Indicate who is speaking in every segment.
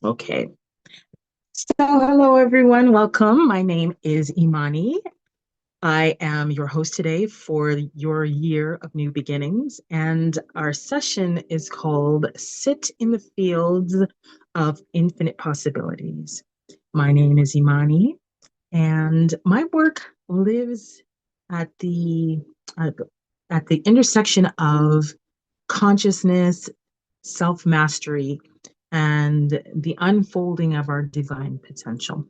Speaker 1: Okay. So, hello everyone. Welcome. My name is Imani. I am your host today for your year of new beginnings, and our session is called Sit in the Fields of Infinite Possibilities. My name is Imani, and my work lives at the at, at the intersection of consciousness, self-mastery, and the unfolding of our divine potential.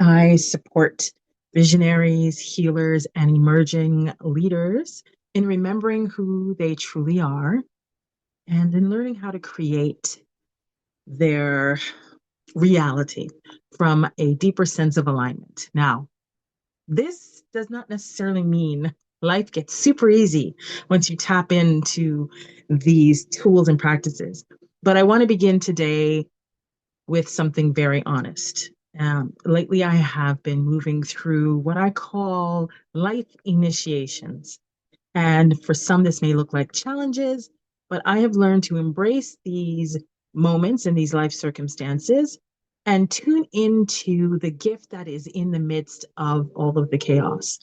Speaker 1: I support visionaries, healers, and emerging leaders in remembering who they truly are and in learning how to create their reality from a deeper sense of alignment. Now, this does not necessarily mean life gets super easy once you tap into these tools and practices. But I want to begin today with something very honest. Lately, I have been moving through what I call life initiations. And for some, this may look like challenges, but I have learned to embrace these moments and these life circumstances and tune into the gift that is in the midst of all of the chaos.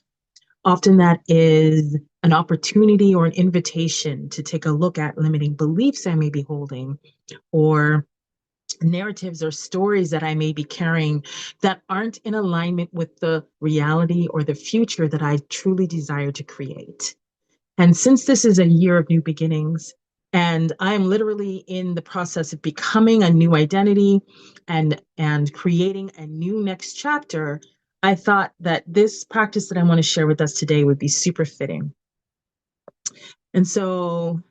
Speaker 1: Often that is an opportunity or an invitation to take a look at limiting beliefs I may be holding or narratives or stories that I may be carrying that aren't in alignment with the reality or the future that I truly desire to create. And since this is a year of new beginnings, and I am literally in the process of becoming a new identity and creating a new next chapter, I thought that this practice that I want to share with us today would be super fitting. And so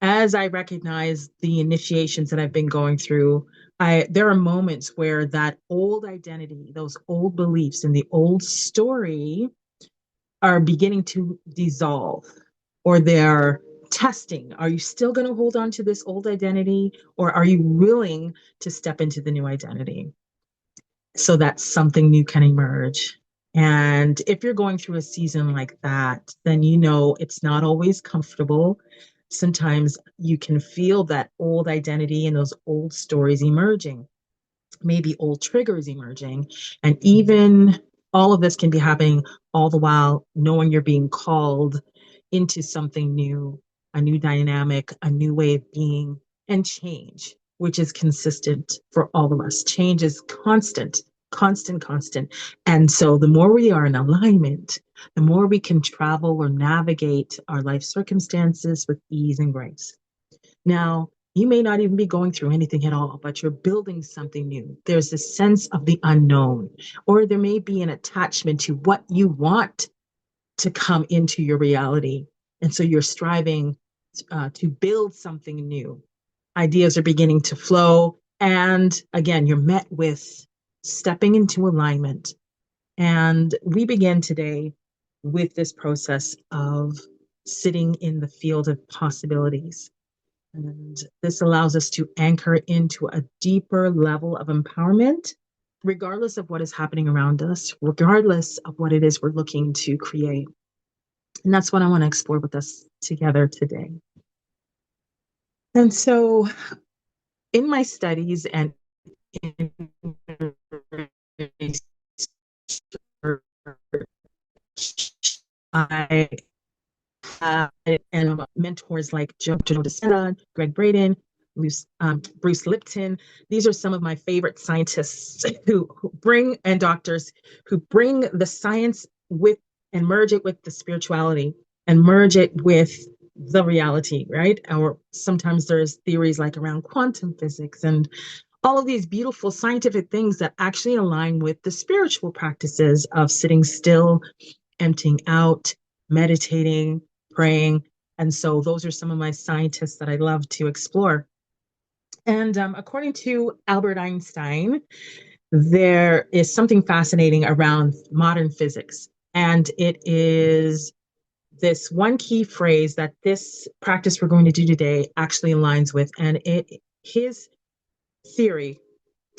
Speaker 1: as I recognize the initiations that I've been going through, there are moments where that old identity, those old beliefs and the old story are beginning to dissolve, or they're testing. Are you still going to hold on to this old identity, or are you willing to step into the new identity so that something new can emerge? And if you're going through a season like that, then you know it's not always comfortable. Sometimes you can feel that old identity and those old stories emerging, maybe old triggers emerging. And even all of this can be happening all the while knowing you're being called into something new, a new dynamic, a new way of being, and change, which is consistent for all of us. Change is constant, constant, constant. And so the more we are in alignment, the more we can travel or navigate our life circumstances with ease and grace. Now, you may not even be going through anything at all, but you're building something new. There's a sense of the unknown, or there may be an attachment to what you want to come into your reality. And so you're striving to build something new. Ideas are beginning to flow. And again, you're met with stepping into alignment. And we begin today with this process of sitting in the field of possibilities. And this allows us to anchor into a deeper level of empowerment, regardless of what is happening around us, regardless of what it is we're looking to create. And that's what I want to explore with us together today. And so, in my studies and in I and mentors like Joe Dispenza, Greg Braden, Bruce Lipton. These are some of my favorite scientists who bring, and doctors who bring the science with and merge it with the spirituality and merge it with the reality, right? Or sometimes there's theories like around quantum physics and all of these beautiful scientific things that actually align with the spiritual practices of sitting still, emptying out, meditating, praying. And so those are some of my scientists that I love to explore. And according to Albert Einstein, there is something fascinating around modern physics. And it is this one key phrase that this practice we're going to do today actually aligns with. And his theory,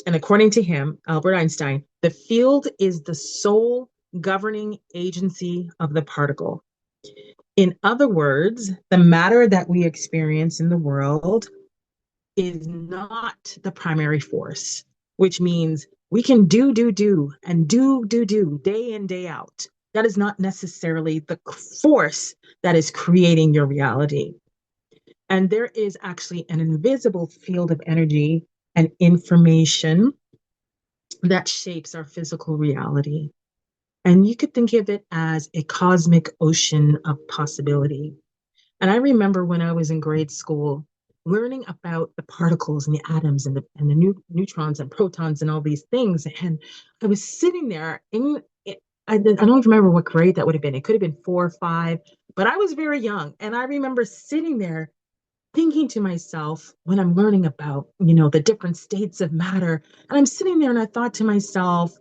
Speaker 1: and according to him, Albert Einstein, the field is the sole governing agency of the particle. In other words, the matter that we experience in the world is not the primary force, which means we can do, and do, day in, day out. That is not necessarily the force that is creating your reality. And there is actually an invisible field of energy and information that shapes our physical reality. And you could think of it as a cosmic ocean of possibility. And I remember when I was in grade school, learning about the particles and the atoms and the neutrons and protons and all these things. And I was sitting there in, I don't remember what grade that would have been. It could have been 4 or 5, but I was very young. And I remember sitting there thinking to myself when I'm learning about, the different states of matter, and I'm sitting there and I thought to myself,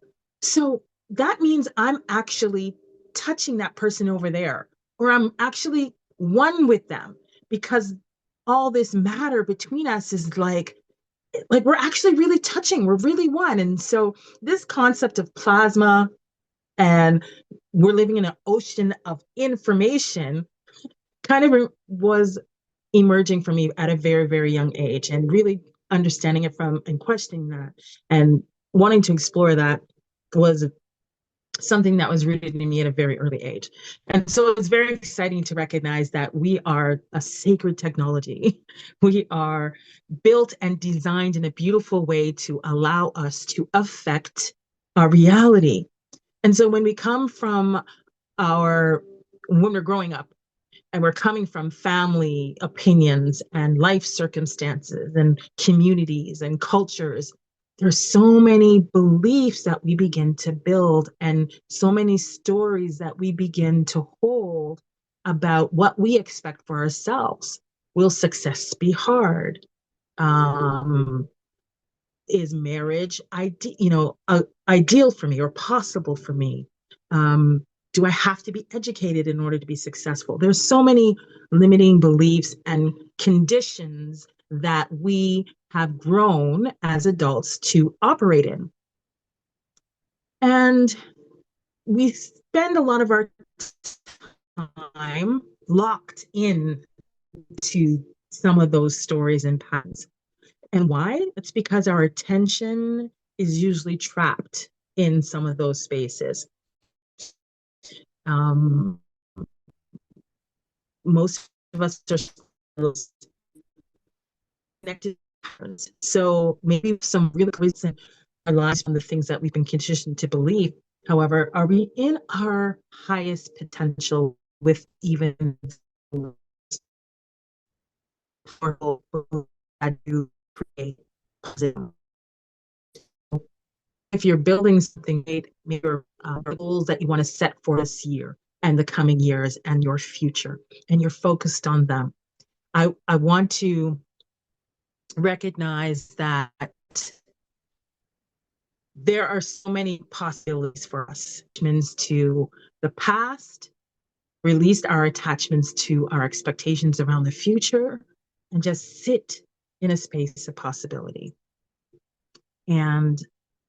Speaker 1: so that means I'm actually touching that person over there, or I'm actually one with them because all this matter between us is like we're actually really touching, we're really one. And so this concept of plasma and we're living in an ocean of information kind of was emerging for me at a very, very young age and really understanding it from and questioning that and wanting to explore that was something that was rooted in me at a very early age. And so it's very exciting to recognize that we are a sacred technology. We are built and designed in a beautiful way to allow us to affect our reality. And so when we come from when we're growing up, and we're coming from family opinions and life circumstances and communities and cultures. There's so many beliefs that we begin to build and so many stories that we begin to hold about what we expect for ourselves. Will success be hard? Um, is marriage ideal for me or possible for me? Do I have to be educated in order to be successful? There's so many limiting beliefs and conditions that we have grown as adults to operate in. And we spend a lot of our time locked in to some of those stories and patterns. And why? It's because our attention is usually trapped in some of those spaces. Most of us are connected patterns. So maybe some really recent our lives from the things that we've been conditioned to believe. However, are we in our highest potential with even powerful that do create positive? If you're building something, maybe your goals that you want to set for this year and the coming years and your future, and you're focused on them. I want to recognize that there are so many possibilities for us. Attachments to the past, released our attachments to our expectations around the future, and just sit in a space of possibility. And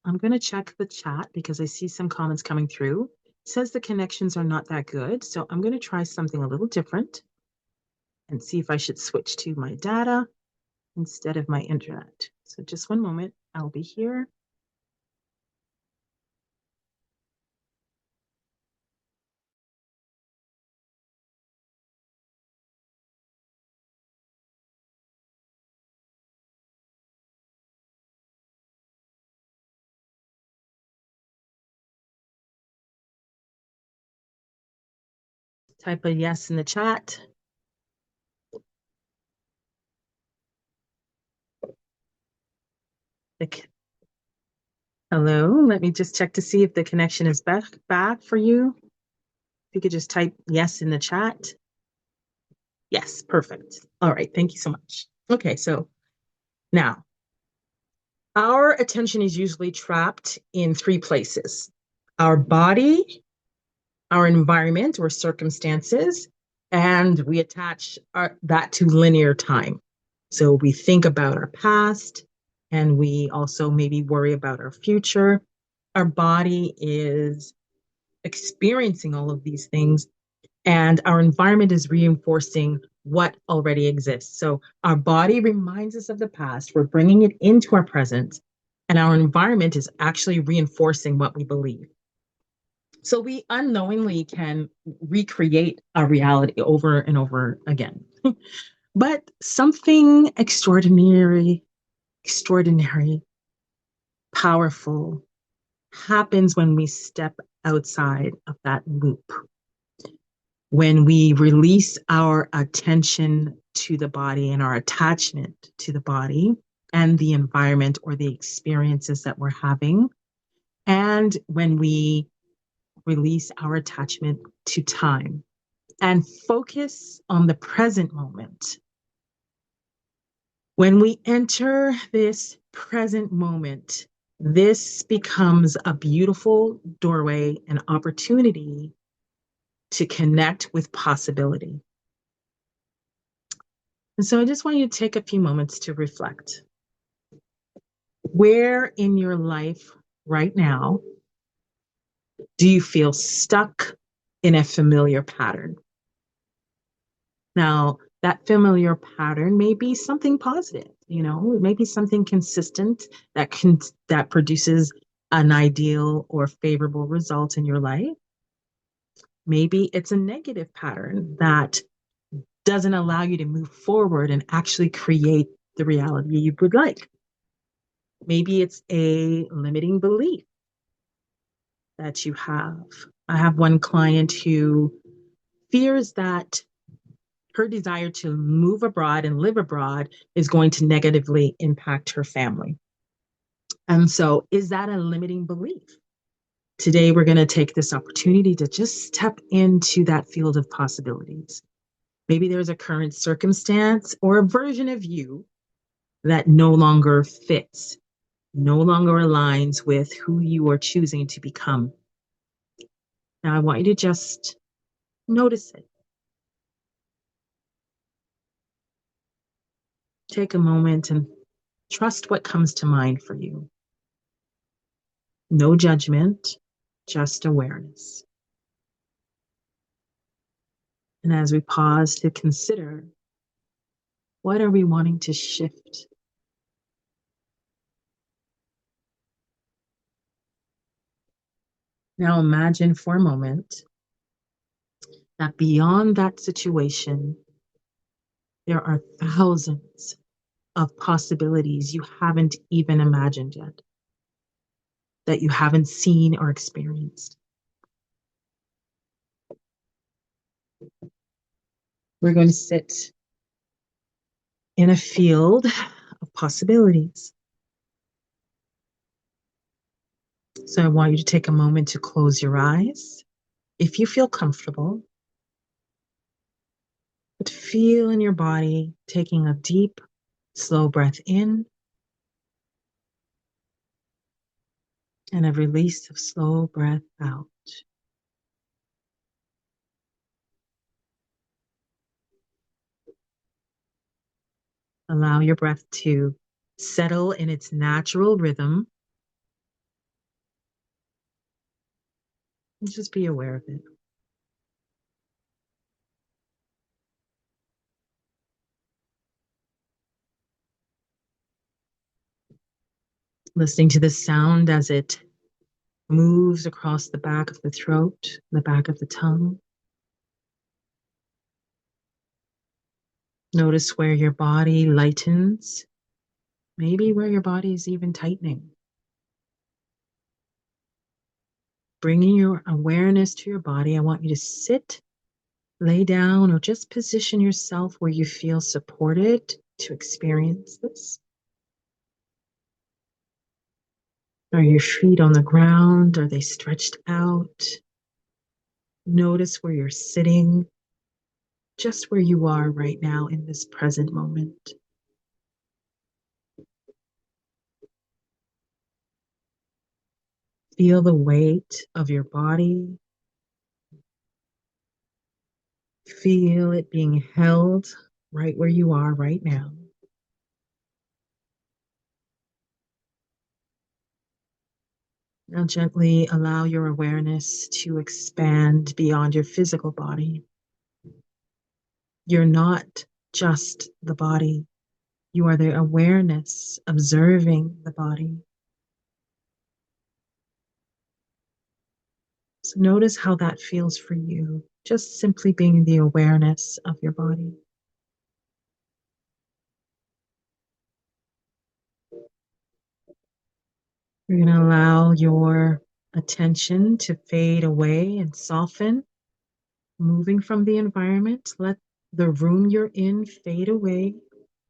Speaker 1: I'm going to check the chat because I see some comments coming through. It says the connections are not that good. So I'm going to try something a little different and see if I should switch to my data instead of my internet. So just one moment, I'll be here. Type a yes in the chat. Hello, let me just check to see if the connection is back for you. If you could just type yes in the chat. Yes, perfect. All right, thank you so much. Okay, so now our attention is usually trapped in 3 places: our body, our environment or circumstances, and we attach that to linear time. So we think about our past and we also maybe worry about our future. Our body is experiencing all of these things, and our environment is reinforcing what already exists. So our body reminds us of the past, we're bringing it into our present, and our environment is actually reinforcing what we believe. So we unknowingly can recreate our reality over and over again. But something extraordinary, powerful happens when we step outside of that loop, when we release our attention to the body and our attachment to the body and the environment or the experiences that we're having, and when we release our attachment to time and focus on the present moment. When we enter this present moment, this becomes a beautiful doorway and opportunity to connect with possibility. And so I just want you to take a few moments to reflect. Where in your life right now do you feel stuck in a familiar pattern? Now, that familiar pattern may be something positive, it may be something consistent that produces an ideal or favorable result in your life. Maybe it's a negative pattern that doesn't allow you to move forward and actually create the reality you would like. Maybe it's a limiting belief that you have. I have one client who fears that her desire to move abroad and live abroad is going to negatively impact her family. And so, is that a limiting belief? Today, we're going to take this opportunity to just step into that field of possibilities. Maybe there's a current circumstance or a version of you that no longer fits, no longer aligns with who you are choosing to become. Now, I want you to just notice it. Take a moment and trust what comes to mind for you. No judgment, just awareness. And as we pause to consider, what are we wanting to shift? Now imagine for a moment that beyond that situation, there are thousands of possibilities you haven't even imagined yet, that you haven't seen or experienced. We're going to sit in a field of possibilities. So I want you to take a moment to close your eyes. If you feel comfortable, but feel in your body taking a deep, slow breath in and a release of slow breath out. Allow your breath to settle in its natural rhythm. And just be aware of it. Listening to the sound as it moves across the back of the throat, the back of the tongue. Notice where your body lightens, maybe where your body is even tightening. Bringing your awareness to your body, I want you to sit, lay down, or just position yourself where you feel supported to experience this. Are your feet on the ground? Are they stretched out? Notice where you're sitting, just where you are right now in this present moment. Feel the weight of your body. Feel it being held right where you are right now. Now gently allow your awareness to expand beyond your physical body. You're not just the body. You are the awareness observing the body. So notice how that feels for you, just simply being the awareness of your body. You're going to allow your attention to fade away and soften, moving from the environment. Let the room you're in fade away.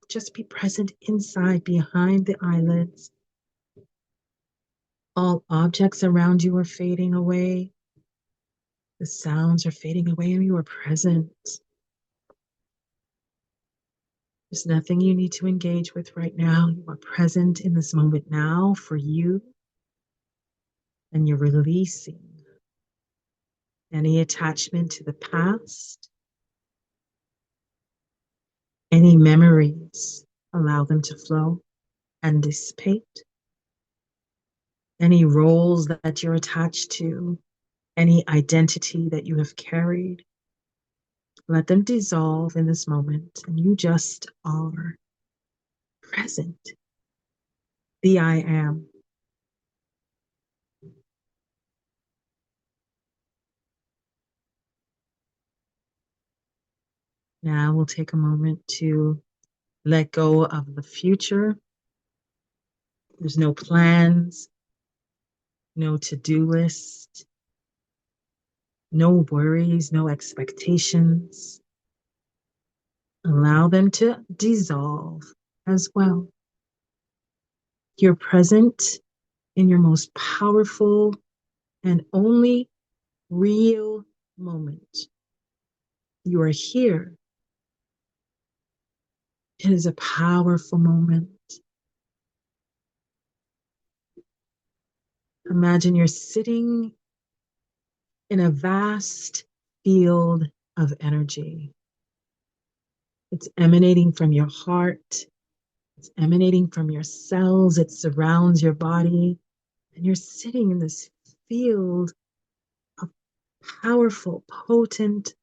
Speaker 1: Just be present inside, behind the eyelids. All objects around you are fading away. The sounds are fading away, and you are present. There's nothing you need to engage with right now. You are present in this moment now for you, and you're releasing any attachment to the past, any memories. Allow them to flow and dissipate. Any roles that you're attached to, any identity that you have carried, let them dissolve in this moment, and you just are present. The I am. Now we'll take a moment to let go of the future. There's no plans, no to-do list, no worries, no expectations. Allow them to dissolve as well. You're present in your most powerful and only real moment. You are here. It is a powerful moment. Imagine you're sitting in a vast field of energy. It's emanating from your heart. It's emanating from your cells. It surrounds your body. And you're sitting in this field of powerful, potent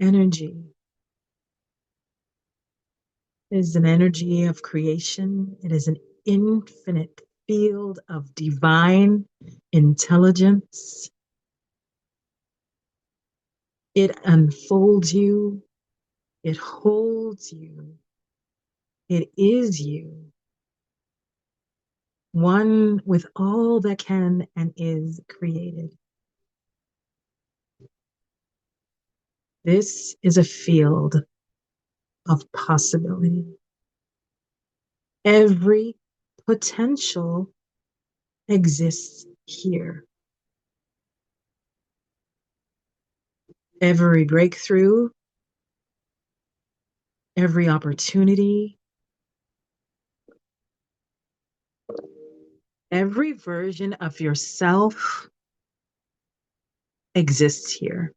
Speaker 1: energy. It is an energy of creation. It is an infinite field of divine intelligence. It unfolds you. It holds you. It is you, one with all that can and is created. This is a field of possibility. Every potential exists here. Every breakthrough, every opportunity, every version of yourself exists here.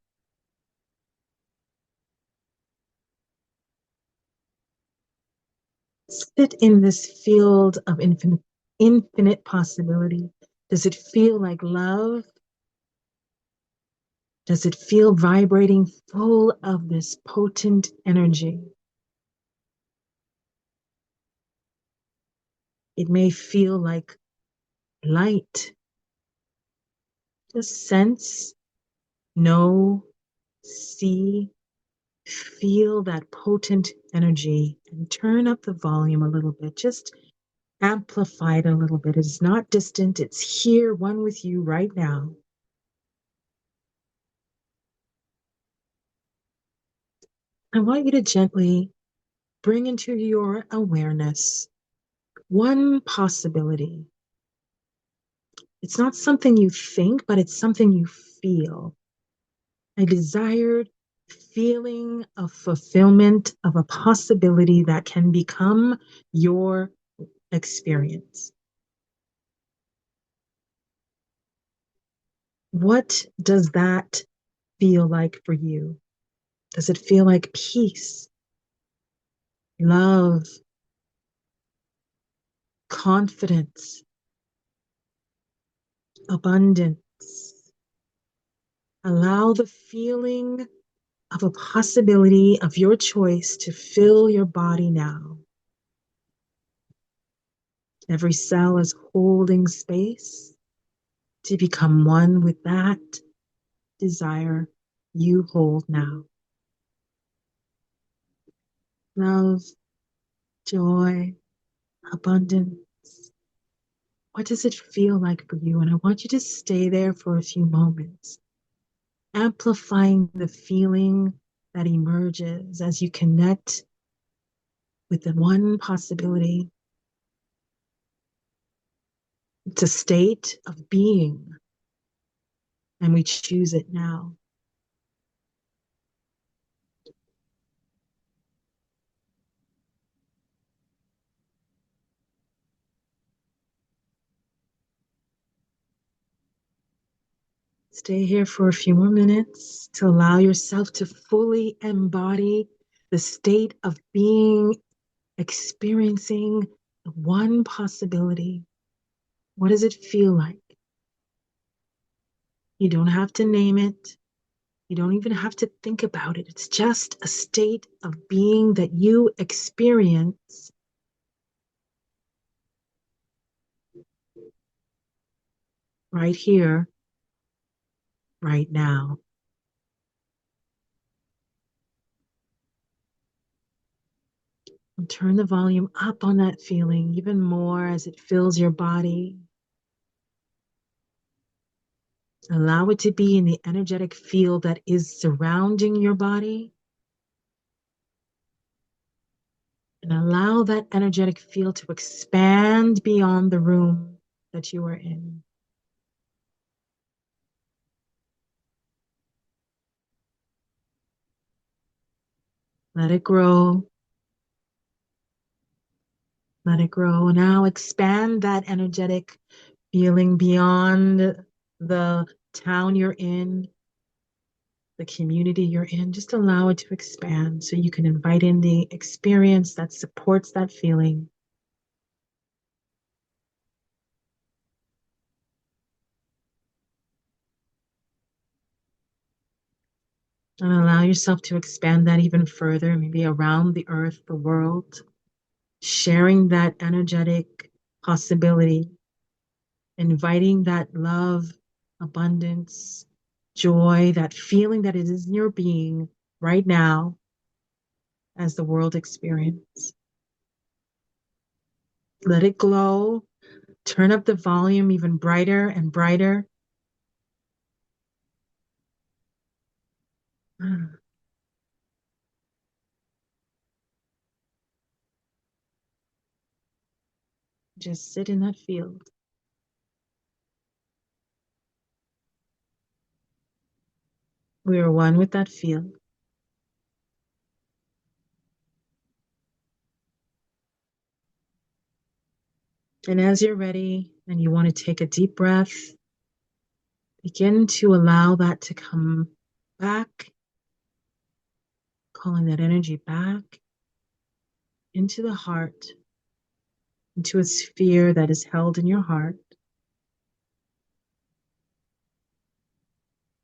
Speaker 1: Sit in this field of infinite possibility. Does it feel like love? Does it feel vibrating full of this potent energy? It may feel like light. Just sense, know, see, feel that potent energy and turn up the volume a little bit. Just amplify it a little bit. It's not distant, it's here, one with you right now. I want you to gently bring into your awareness one possibility. It's not something you think, but it's something you feel. A desired feeling of fulfillment of a possibility that can become your experience. What does that feel like for you? Does it feel like peace, love, confidence, abundance? Allow the feeling of a possibility of your choice to fill your body now. Every cell is holding space to become one with that desire you hold now. Love, joy, abundance. What does it feel like for you? And I want you to stay there for a few moments, amplifying the feeling that emerges as you connect with the one possibility. It's a state of being, and we choose it now. Stay here for a few more minutes to allow yourself to fully embody the state of being, experiencing the one possibility. What does it feel like? You don't have to name it. You don't even have to think about it. It's just a state of being that you experience right here, right now. And turn the volume up on that feeling even more as it fills your body. Allow it to be in the energetic field that is surrounding your body. And allow that energetic field to expand beyond the room that you are in. Let it grow. Let it grow. Now expand that energetic feeling beyond the town you're in, the community you're in. Just allow it to expand so you can invite in the experience that supports that feeling. And allow yourself to expand that even further, maybe around the earth, the world, sharing that energetic possibility, inviting that love, abundance, joy, that feeling that it is in your being right now as the world experience. Let it glow. Turn up the volume even brighter and brighter. Just sit in that field. We are one with that field. And as you're ready and you want to take a deep breath, begin to allow that to come back, calling that energy back into the heart, into a sphere that is held in your heart.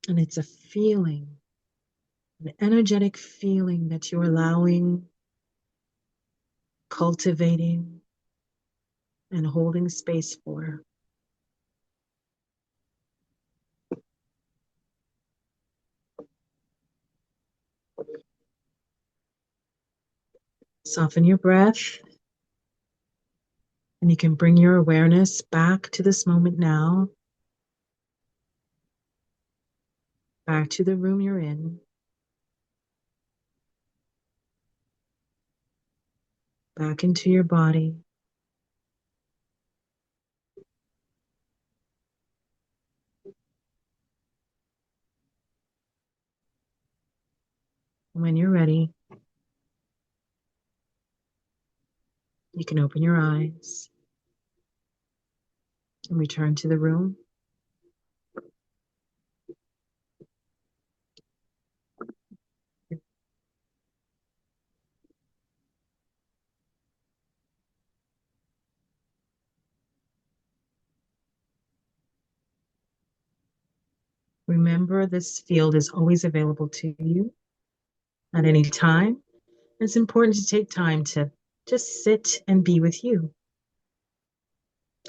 Speaker 1: And it's a feeling, an energetic feeling that you're allowing, cultivating, and holding space for. Soften your breath, and you can bring your awareness back to this moment now, back to the room you're in, back into your body. When you're ready, you can open your eyes and return to the room. Remember, this field is always available to you. at any time. It's important to take time to just sit and be with you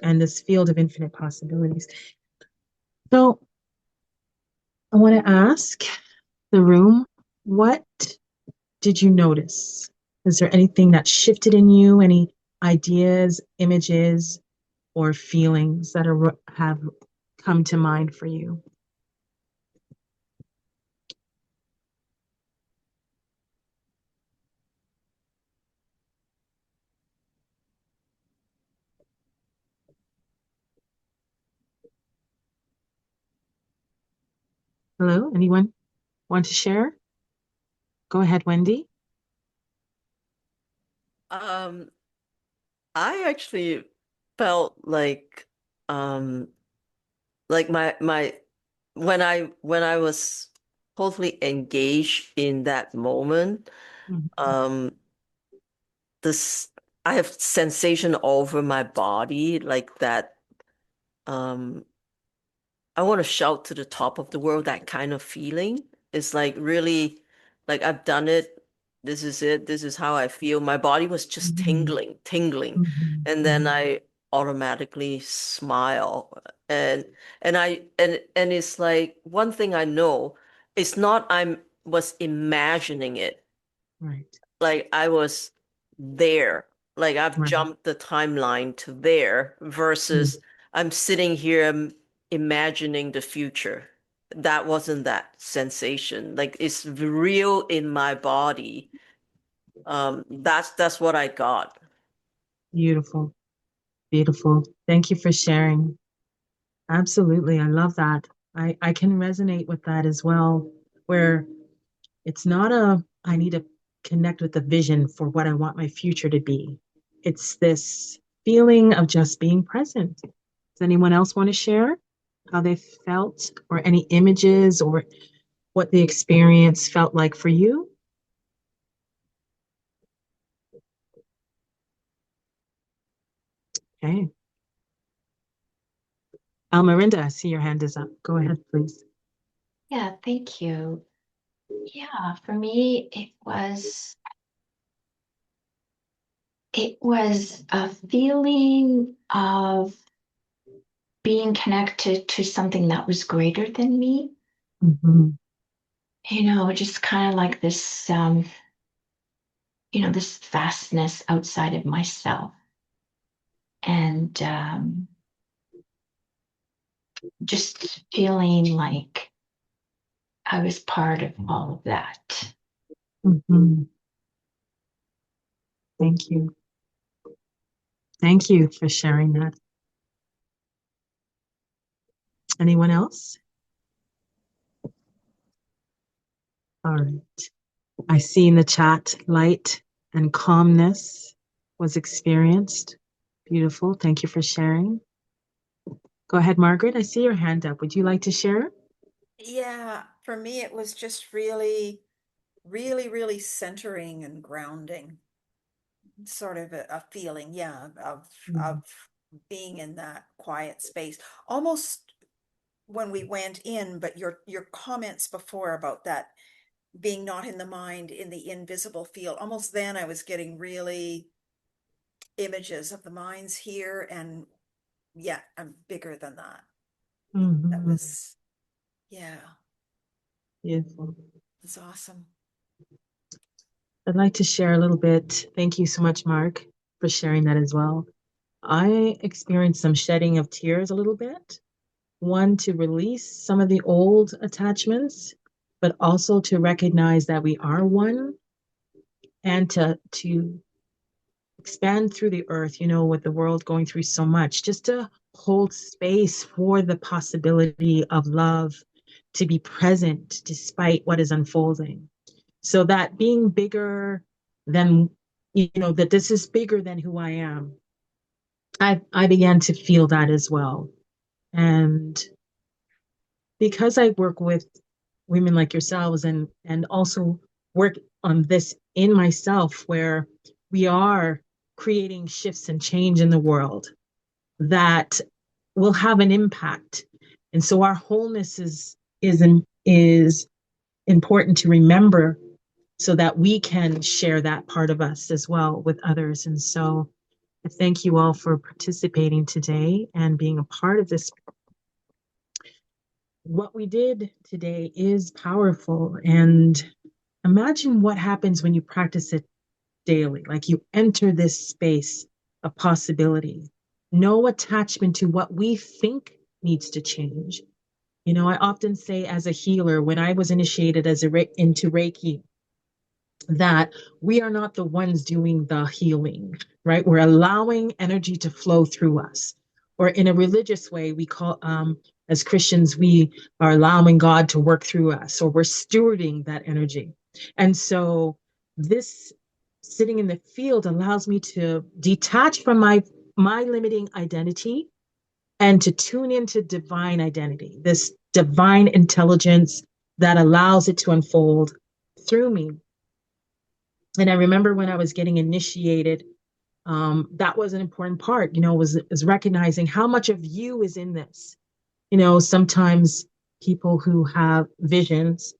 Speaker 1: and this field of infinite possibilities. So I want to ask the room, what did you notice? Is there anything that shifted in you? Any ideas, images, or feelings that have come to mind for you? Hello, anyone want to share? Go ahead, Wendy.
Speaker 2: Um, I actually felt like my when I was totally engaged in that moment,
Speaker 1: Mhm.
Speaker 2: um, this I have sensation all over my body like that. Um, I want to shout to the top of the world, that kind of feeling. It's like really like I've done it. This is it. This is how I feel. My body was just
Speaker 1: Mhm.
Speaker 2: tingling.
Speaker 1: Mhm.
Speaker 2: And then
Speaker 1: Mhm.
Speaker 2: I automatically smile. And and it's like one thing I know, it's not I'm was imagining it,
Speaker 1: Right,
Speaker 2: like I was there. Like I've
Speaker 1: right.
Speaker 2: jumped the timeline to there
Speaker 1: Mm.
Speaker 2: versus I'm sitting here imagining the future. That wasn't that sensation. Like it's real in my body. That's what I got.
Speaker 1: Beautiful, beautiful. Thank you for sharing. Absolutely. I love that. I can resonate with that as well, where it's not I need to connect with the vision for what I want my future to be. It's this feeling of just being present. Does anyone else want to share how they felt or any images or what the experience felt like for you? Okay. Almarinda, I see your hand is up. Go ahead, please.
Speaker 3: Yeah, thank you. Yeah, for me, it was a feeling of being connected to something that was greater than me.
Speaker 1: Hmm.
Speaker 3: Just kind of like this, this vastness outside of myself, and just feeling like I was part of all of that.
Speaker 1: Hmm. Thank you. Thank you for sharing that. Anyone else? All right. I see in the chat light and calmness was experienced. Beautiful. Thank you for sharing. Go ahead, Margaret. I see your hand up. Would you like to share?
Speaker 4: Yeah, for me, it was just really, really, really centering and grounding, sort of a feeling, yeah, of
Speaker 1: Mhm.
Speaker 4: being in that quiet space. Almost when we went in, but your comments before about that being not in the mind, in the invisible field, almost then I was getting really images of the minds here, and yeah, I'm bigger than that. That
Speaker 1: Mhm.
Speaker 4: was, yeah,
Speaker 1: Beautiful.
Speaker 4: it's awesome.
Speaker 1: I'd like to share a little bit. Thank you so much, Mark, for sharing that as well. I experienced some shedding of tears a little bit. One, to release some of the old attachments, but also to recognize that we are one and to expand through the earth, with the world going through so much, just to hold space for the possibility of love to be present despite what is unfolding. So that being bigger than, that this is bigger than who I am. I began to feel that as well. And because I work with women like yourselves and also work on this in myself where we are creating shifts and change in the world that will have an impact. And so our wholeness is important to remember so that we can share that part of us as well with others. And so I thank you all for participating today and being a part of this. What we did today is powerful. And imagine what happens when you practice it daily. Like you enter this space of possibility, no attachment to what we think needs to change. You know, I often say as a healer, when I was initiated into Reiki, that we are not the ones doing the healing, right? We're allowing energy to flow through us. Or in a religious way, we call, as Christians, we are allowing God to work through us, or we're stewarding that energy. And so this sitting in the field allows me to detach from my limiting identity and to tune into divine identity, this divine intelligence that allows it to unfold through me. And I remember when I was getting initiated, that was an important part, you know, was recognizing how much of you is in this. You know, sometimes people who have visions,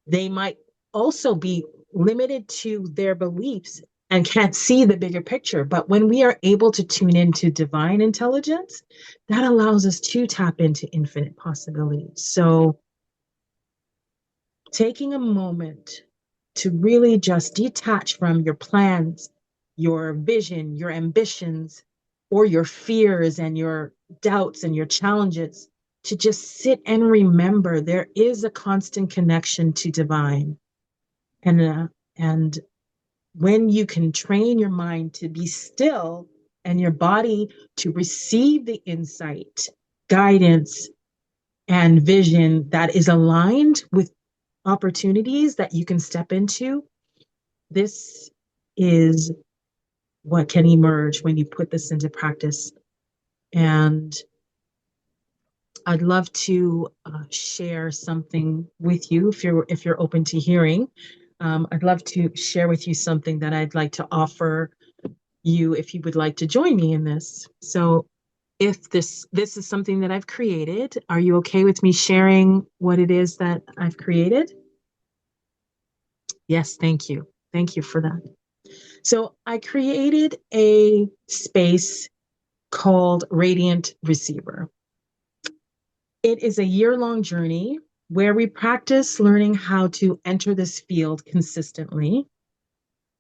Speaker 1: they might also be limited to their beliefs and can't see the bigger picture. But when we are able to tune into divine intelligence, that allows us to tap into infinite possibilities. So taking a moment to really just detach from your plans, your vision, your ambitions, or your fears and your doubts and your challenges, to just sit and remember there is a constant connection to divine. And when you can train your mind to be still and your body to receive the insight, guidance, and vision that is aligned with opportunities that you can step into, this is what can emerge when you put this into practice. And I'd love to share something with you if you're open to hearing. I'd love to share with you something that I'd like to offer you if you would like to join me in this. So if this is something that I've created, are you okay with me sharing what it is that I've created? Yes, thank you. Thank you for that. So I created a space called Radiant Receiver. It is a year-long journey where we practice learning how to enter this field consistently,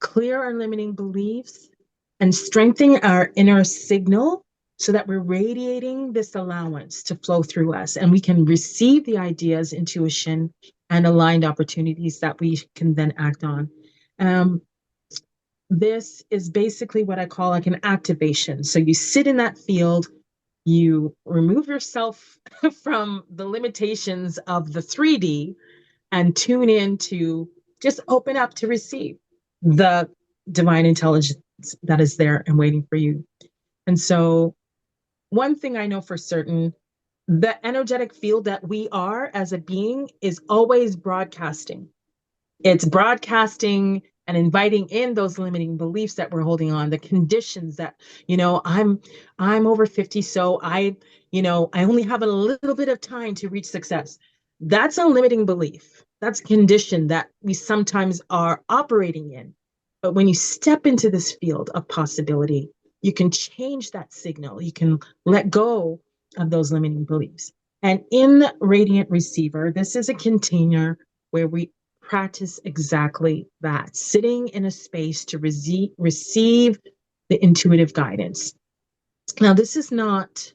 Speaker 1: clear our limiting beliefs, and strengthen our inner signal so that we're radiating this allowance to flow through us and we can receive the ideas, intuition, and aligned opportunities that we can then act on. Um, this is basically what I call like an activation. So you sit in that field, you remove yourself from the limitations of the 3D and tune in to just open up to receive the divine intelligence that is there and waiting for you. And so, one thing I know for certain, the energetic field that we are as a being is always broadcasting. It's broadcasting and inviting in those limiting beliefs that we're holding on, the conditions that, you know, I'm over 50, so I only have a little bit of time to reach success. That's a limiting belief. That's a condition that we sometimes are operating in. But when you step into this field of possibility, you can change that signal. You can let go of those limiting beliefs. And in Radiant Receiver, this is a container where we practice exactly that, sitting in a space to receive the intuitive guidance. Now, this is not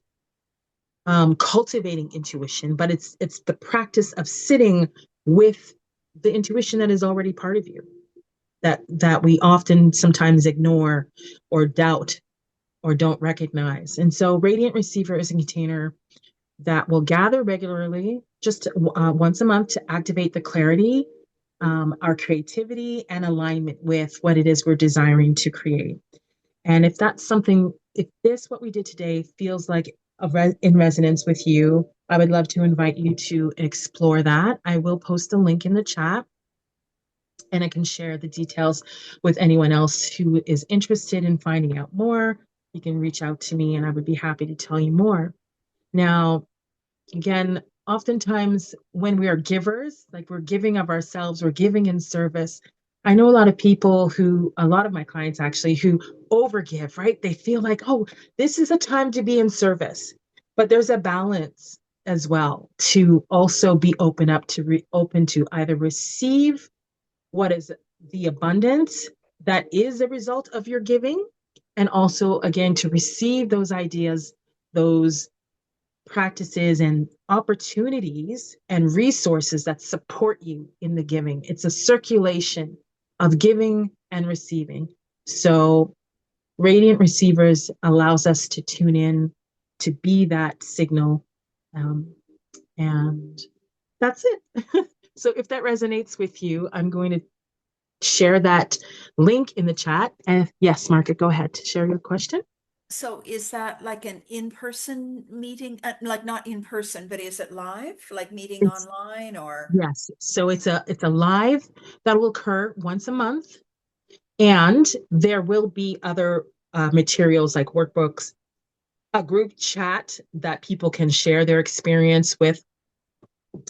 Speaker 1: cultivating intuition, but it's the practice of sitting with the intuition that is already part of you, that we often sometimes ignore or doubt or don't recognize. And so Radiant Receiver is a container that will gather regularly, just once a month, to activate the clarity, our creativity, and alignment with what it is we're desiring to create. And if that's something, if this, what we did today, feels like in resonance with you, I would love to invite you to explore that. I will post a link in the chat and I can share the details with anyone else who is interested in finding out more. You can reach out to me and I would be happy to tell you more. Now, again, oftentimes when we are givers, like we're giving of ourselves, we're giving in service, I know a lot of people who, a lot of my clients actually, who overgive, right? They feel like, oh, this is a time to be in service. But there's a balance as well to also be open to either receive what is the abundance that is a result of your giving, and also again to receive those ideas, those practices and opportunities and resources that support you in the giving. It's a circulation of giving and receiving. So Radiant Receivers allows us to tune in to be that signal. And that's it. So if that resonates with you, I'm going to share that link in the chat. And yes, Margaret, go ahead to share your question.
Speaker 4: So is that like an in-person meeting? Like not in person, but is it live? Like meeting
Speaker 1: It's
Speaker 4: online or?
Speaker 1: Yes. So it's a live that will occur once a month, and there will be other materials like workbooks, a group chat that people can share their experience with,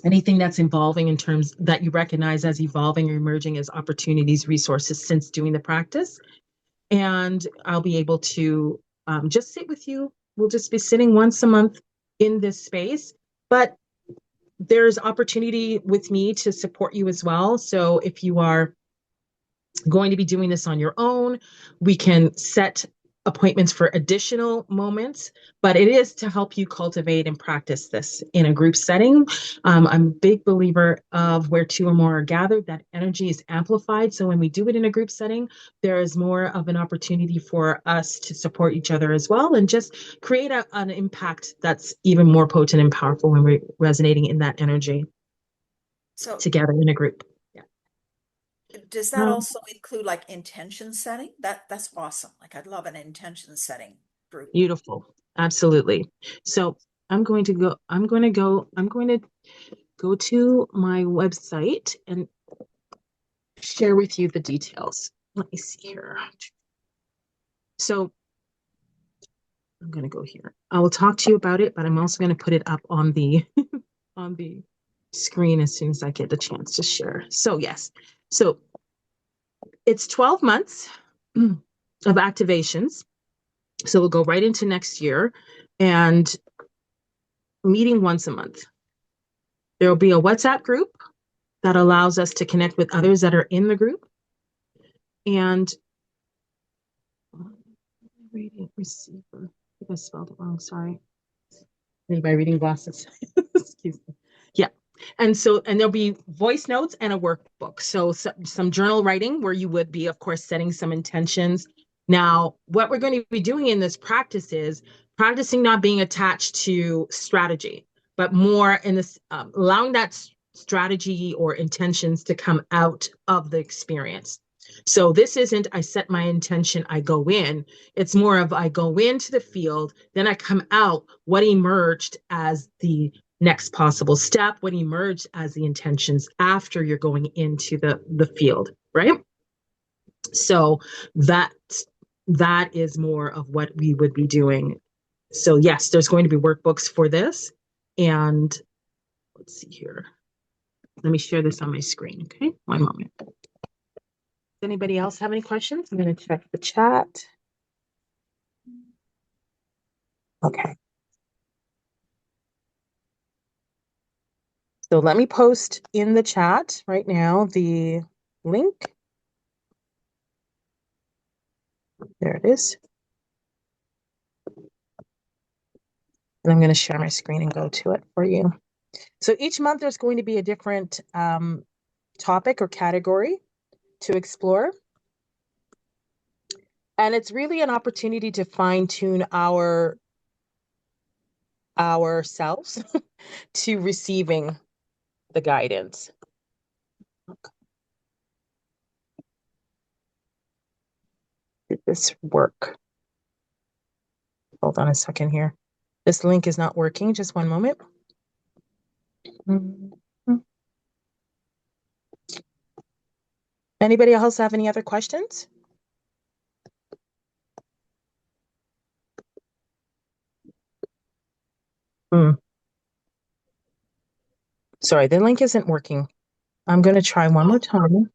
Speaker 1: anything that's evolving in terms that you recognize as evolving or emerging as opportunities, resources since doing the practice. And I'll be able to just sit with you. We'll just be sitting once a month in this space, but there's opportunity with me to support you as well. So if you are going to be doing this on your own, we can set appointments for additional moments, but it is to help you cultivate and practice this in a group setting. I'm a big believer of where two or more are gathered, that energy is amplified. So when we do it in a group setting, there is more of an opportunity for us to support each other as well and just create an impact that's even more potent and powerful when we're resonating in that energy
Speaker 4: So
Speaker 1: together in a group. Yeah.
Speaker 4: does that also include like intention setting? That's awesome. Like I'd love an intention setting group.
Speaker 1: Beautiful. Absolutely. So I'm going to go to my website and share with you the details. Let me see here. So I'm going to go here. I will talk to you about it, but I'm also going to put it up on the on the screen as soon as I get the chance to share. So yes. So it's 12 months of activations. So we'll go right into next year and meeting once a month. There will be a WhatsApp group that allows us to connect with others that are in the group. And Radiant Receiver. I think I spelled it wrong. Sorry. Maybe by reading glasses. Excuse me. Yeah. And there'll be voice notes and a workbook. So some journal writing where you would be, of course, setting some intentions. Now, what we're going to be doing in this practice is practicing not being attached to strategy, but more in this, allowing that strategy or intentions to come out of the experience. So this isn't, I set my intention, I go in. It's more of, I go into the field, then I come out, what emerged as the next possible step, what emerged as the intentions after you're going into the field, right? So that that is more of what we would be doing. So yes, there's going to be workbooks for this. And let's see here. Let me share this on my screen. Okay, one moment. Does anybody else have any questions? I'm going to check the chat. Okay. So let me post in the chat right now the link. There it is. And I'm going to share my screen and go to it for you. So each month there's going to be a different topic or category to explore. And it's really an opportunity to fine tune ourselves to receiving the guidance. Did this work? Hold on a second here. This link is not working. Just one moment. Anybody else have any other questions? Sorry, the link isn't working. I'm going to try one more time.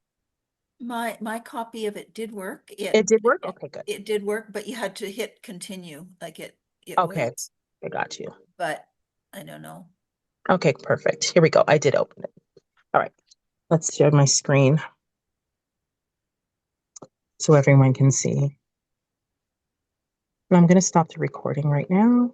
Speaker 4: My copy of it did work.
Speaker 1: It did work? Okay, good.
Speaker 4: It did work, but you had to hit continue, like it
Speaker 1: Okay,
Speaker 4: was,
Speaker 1: I got you.
Speaker 4: but I don't know.
Speaker 1: Okay, perfect. Here we go. I did open it. All right, let's share my screen so everyone can see. And I'm going to stop the recording right now.